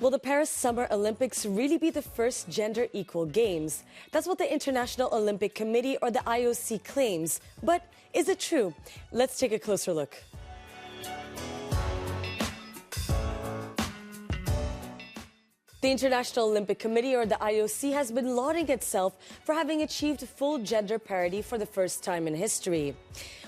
Will the Paris Summer Olympics really be the first gender-equal games? That's what the International Olympic Committee, or the IOC, claims. But is it true? Let's take a closer look. The International Olympic Committee, or the IOC, has been lauding itself for having achieved full gender parity for the first time in history.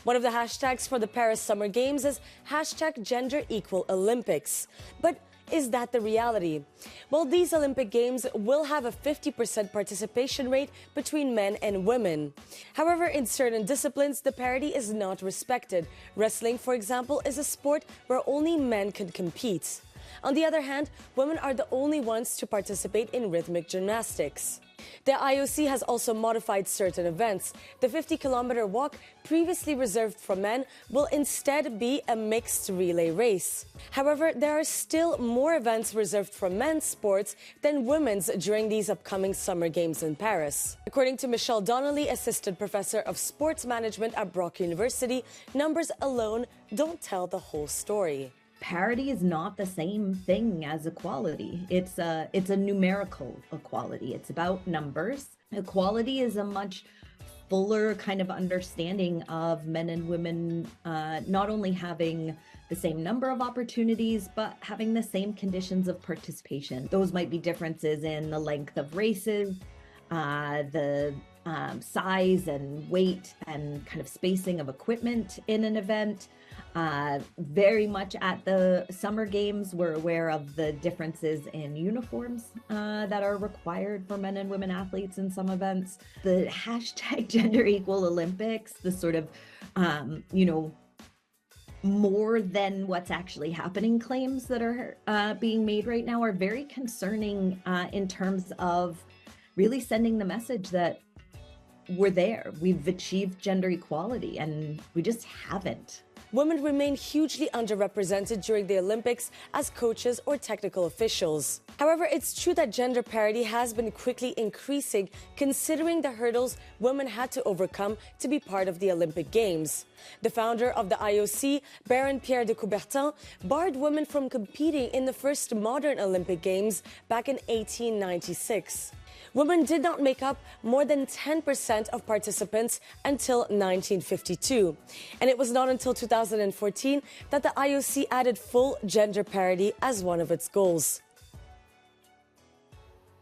One of the hashtags for the Paris Summer Games is #GenderEqualOlympics. But is that the reality? Well, these Olympic Games will have a 50% participation rate between men and women. However, in certain disciplines, the parity is not respected. Wrestling, for example, is a sport where only men can compete. On the other hand, women are the only ones to participate in rhythmic gymnastics. The IOC has also modified certain events. The 50-kilometer walk, previously reserved for men, will instead be a mixed relay race. However, there are still more events reserved for men's sports than women's during these upcoming Summer Games in Paris. According to Michelle Donnelly, Assistant Professor of Sports Management at Brock University, numbers alone don't tell the whole story. Parity is not the same thing as equality. It's a numerical equality. It's about numbers. Equality is a much fuller kind of understanding of men and women not only having the same number of opportunities, but having the same conditions of participation. Those might be differences in the length of races, the size and weight and kind of spacing of equipment in an event. Very much at the Summer Games, we're aware of the differences in uniforms that are required for men and women athletes in some events. The #GenderEqualOlympics, the sort of, more than what's actually happening claims that are being made right now are very concerning in terms of really sending the message that we're there. We've achieved gender equality, and we just haven't. Women remain hugely underrepresented during the Olympics as coaches or technical officials. However, it's true that gender parity has been quickly increasing, considering the hurdles women had to overcome to be part of the Olympic Games. The founder of the IOC, Baron Pierre de Coubertin, barred women from competing in the first modern Olympic Games back in 1896. Women did not make up more than 10% of participants until 1952. And it was not until 2014 that the IOC added full gender parity as one of its goals.